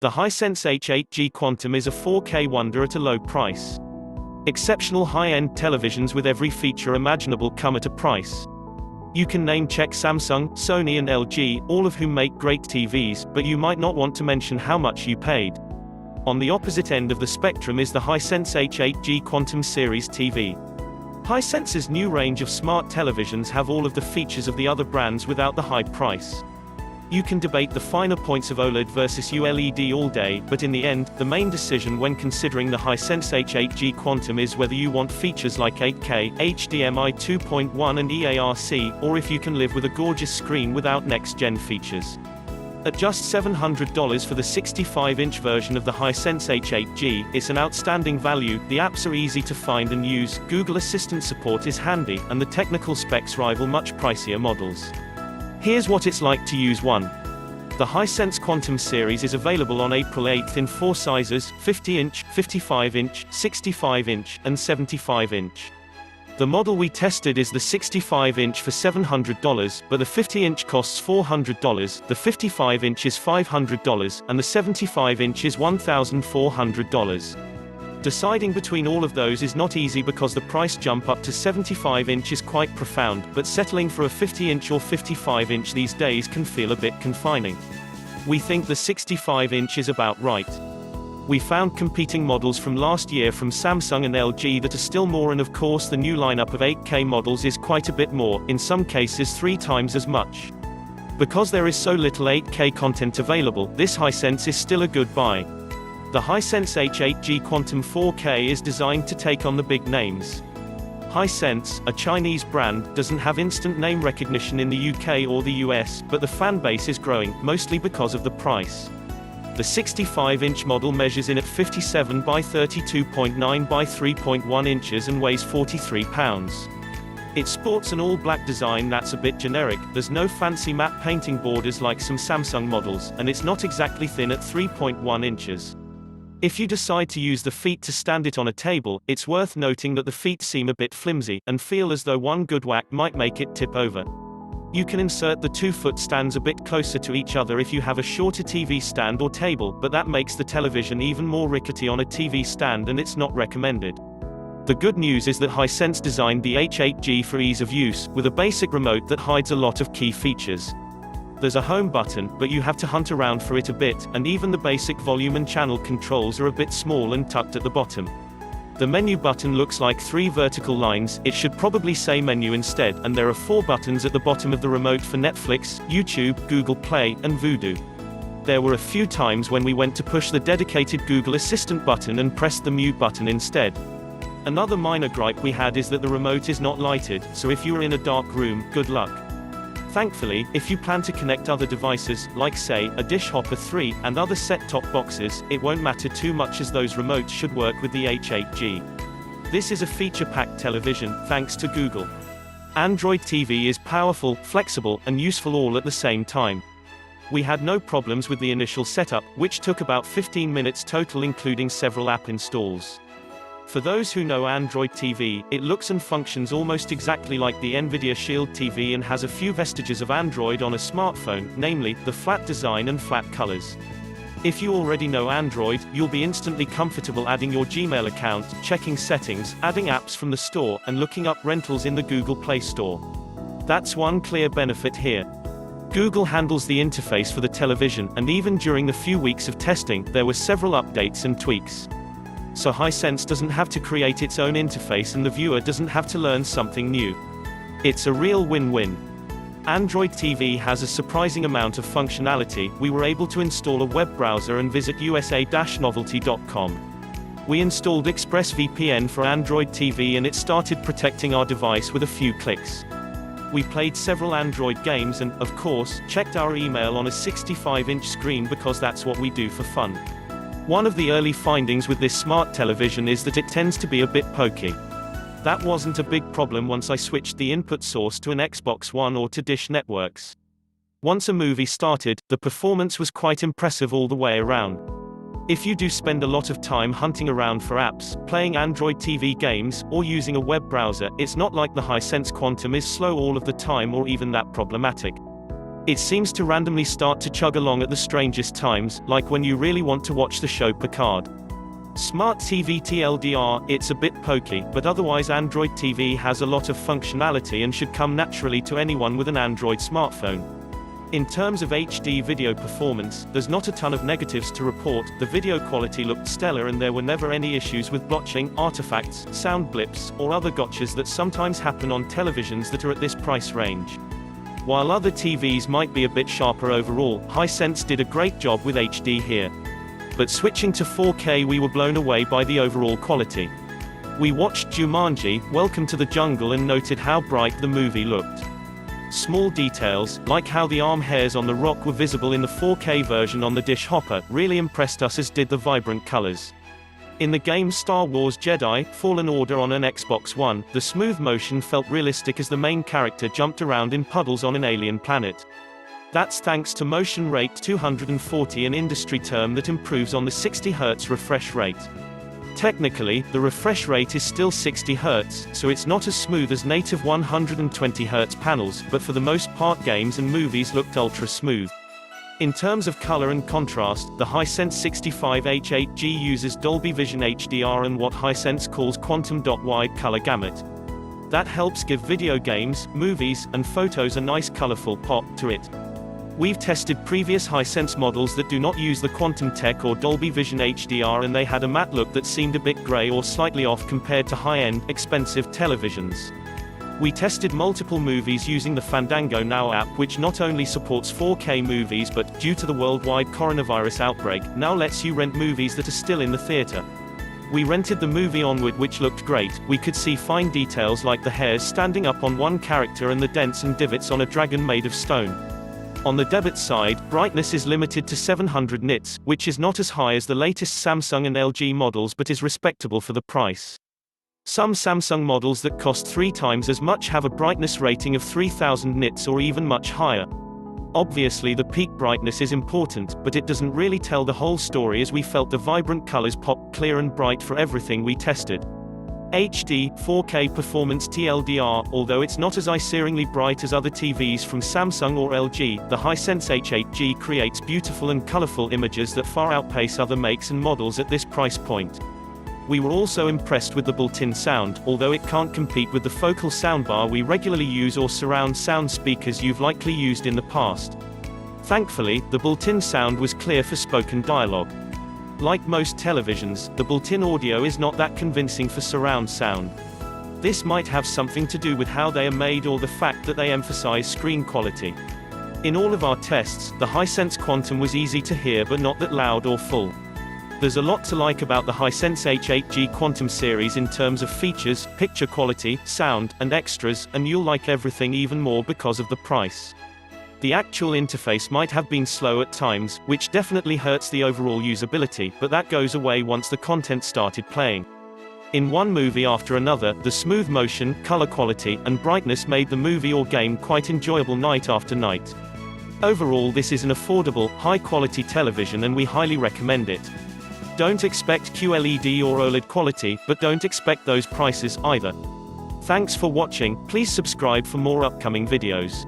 The Hisense H8G Quantum is a 4K wonder at a low price. Exceptional high-end televisions with every feature imaginable come at a price. You can name-check Samsung, Sony and LG, all of whom make great TVs, but you might not want to mention how much you paid. On the opposite end of the spectrum is the Hisense H8G Quantum Series TV. Hisense's new range of smart televisions have all of the features of the other brands without the high price. You can debate the finer points of OLED versus ULED all day, but in the end, the main decision when considering the Hisense H8G Quantum is whether you want features like 8K, HDMI 2.1 and EARC, or if you can live with a gorgeous screen without next-gen features. At just $700 for the 65-inch version of the Hisense H8G, it's an outstanding value, the apps are easy to find and use, Google Assistant support is handy, and the technical specs rival much pricier models. Here's what it's like to use one. The Hisense Quantum series is available on April 8 in 4 sizes, 50-inch, 55-inch, 65-inch, and 75-inch. The model we tested is the 65-inch for $700, but the 50-inch costs $400, the 55-inch is $500, and the 75-inch is $1,400. Deciding between all of those is not easy because the price jump up to 75-inch is quite profound, but settling for a 50-inch or 55-inch these days can feel a bit confining. We think the 65-inch is about right. We found competing models from last year from Samsung and LG that are still more, and of course the new lineup of 8K models is quite a bit more, in some cases 3 times as much. Because there is so little 8K content available, this Hisense is still a good buy. The Hisense H8G Quantum 4K is designed to take on the big names. Hisense, a Chinese brand, doesn't have instant name recognition in the UK or the US, but the fan base is growing, mostly because of the price. The 65-inch model measures in at 57 by 32.9 by 3.1 inches and weighs 43 pounds. It sports an all-black design that's a bit generic, there's no fancy matte painting borders like some Samsung models, and it's not exactly thin at 3.1 inches. If you decide to use the feet to stand it on a table, it's worth noting that the feet seem a bit flimsy, and feel as though one good whack might make it tip over. You can insert the 2-foot stands a bit closer to each other if you have a shorter TV stand or table, but that makes the television even more rickety on a TV stand and it's not recommended. The good news is that Hisense designed the H8G for ease of use, with a basic remote that hides a lot of key features. There's a home button, but you have to hunt around for it a bit, and even the basic volume and channel controls are a bit small and tucked at the bottom. The menu button looks like 3 vertical lines, it should probably say menu instead, and there are 4 buttons at the bottom of the remote for Netflix, YouTube, Google Play, and Vudu. There were a few times when we went to push the dedicated Google Assistant button and pressed the mute button instead. Another minor gripe we had is that the remote is not lighted, so if you are in a dark room, good luck. Thankfully, if you plan to connect other devices, like say, a Dish Hopper 3, and other set-top boxes, it won't matter too much as those remotes should work with the H8G. This is a feature-packed television, thanks to Google. Android TV is powerful, flexible, and useful all at the same time. We had no problems with the initial setup, which took about 15 minutes total including several app installs. For those who know Android TV, it looks and functions almost exactly like the Nvidia Shield TV and has a few vestiges of Android on a smartphone, namely, the flat design and flat colors. If you already know Android, you'll be instantly comfortable adding your Gmail account, checking settings, adding apps from the store, and looking up rentals in the Google Play Store. That's one clear benefit here. Google handles the interface for the television, and even during the few weeks of testing, there were several updates and tweaks. So Hisense doesn't have to create its own interface and the viewer doesn't have to learn something new. It's a real win-win. Android TV has a surprising amount of functionality. We were able to install a web browser and visit usa-novelty.com. We installed ExpressVPN for Android TV and it started protecting our device with a few clicks. We played several Android games and, of course, checked our email on a 65-inch screen because that's what we do for fun. One of the early findings with this smart television is that it tends to be a bit pokey. That wasn't a big problem once I switched the input source to an Xbox One or to Dish Networks. Once a movie started, the performance was quite impressive all the way around. If you do spend a lot of time hunting around for apps, playing Android TV games, or using a web browser, it's not like the Hisense Quantum is slow all of the time or even that problematic. It seems to randomly start to chug along at the strangest times, like when you really want to watch the show Picard. Smart TV TLDR, it's a bit pokey, but otherwise Android TV has a lot of functionality and should come naturally to anyone with an Android smartphone. In terms of HD video performance, there's not a ton of negatives to report. The video quality looked stellar and there were never any issues with blotching, artifacts, sound blips, or other gotchas that sometimes happen on televisions that are at this price range. While other TVs might be a bit sharper overall, Hisense did a great job with HD here. But switching to 4K, we were blown away by the overall quality. We watched Jumanji: Welcome to the Jungle and noted how bright the movie looked. Small details, like how the arm hairs on the rock were visible in the 4K version on the dish hopper, really impressed us, as did the vibrant colors. In the game Star Wars Jedi: Fallen Order on an Xbox One, the smooth motion felt realistic as the main character jumped around in puddles on an alien planet. That's thanks to motion rate 240, an industry term that improves on the 60 Hz refresh rate. Technically, the refresh rate is still 60 Hz, so it's not as smooth as native 120 Hz panels, but for the most part games and movies looked ultra smooth. In terms of color and contrast, the Hisense H8G uses Dolby Vision HDR and what Hisense calls quantum-wide color gamut. That helps give video games, movies, and photos a nice colorful pop to it. We've tested previous Hisense models that do not use the quantum tech or Dolby Vision HDR, and they had a matte look that seemed a bit gray or slightly off compared to high-end, expensive televisions. We tested multiple movies using the Fandango Now app, which not only supports 4K movies but, due to the worldwide coronavirus outbreak, now lets you rent movies that are still in the theater. We rented the movie Onward, which looked great. We could see fine details like the hairs standing up on one character and the dents and divots on a dragon made of stone. On the debit side, brightness is limited to 700 nits, which is not as high as the latest Samsung and LG models but is respectable for the price. Some Samsung models that cost 3 times as much have a brightness rating of 3000 nits or even much higher. Obviously the peak brightness is important, but it doesn't really tell the whole story, as we felt the vibrant colors pop clear and bright for everything we tested. HD, 4K performance TLDR, although it's not as eye-searingly bright as other TVs from Samsung or LG, the Hisense H8G creates beautiful and colorful images that far outpace other makes and models at this price point. We were also impressed with the built-in sound, although it can't compete with the focal soundbar we regularly use or surround sound speakers you've likely used in the past. Thankfully, the built-in sound was clear for spoken dialogue. Like most televisions, the built-in audio is not that convincing for surround sound. This might have something to do with how they are made or the fact that they emphasize screen quality. In all of our tests, the Hisense Quantum was easy to hear but not that loud or full. There's a lot to like about the Hisense H8G Quantum series in terms of features, picture quality, sound, and extras, and you'll like everything even more because of the price. The actual interface might have been slow at times, which definitely hurts the overall usability, but that goes away once the content started playing. In one movie after another, the smooth motion, color quality, and brightness made the movie or game quite enjoyable night after night. Overall, this is an affordable, high-quality television and we highly recommend it. Don't expect QLED or OLED quality, but don't expect those prices either. Thanks for watching. Please subscribe for more upcoming videos.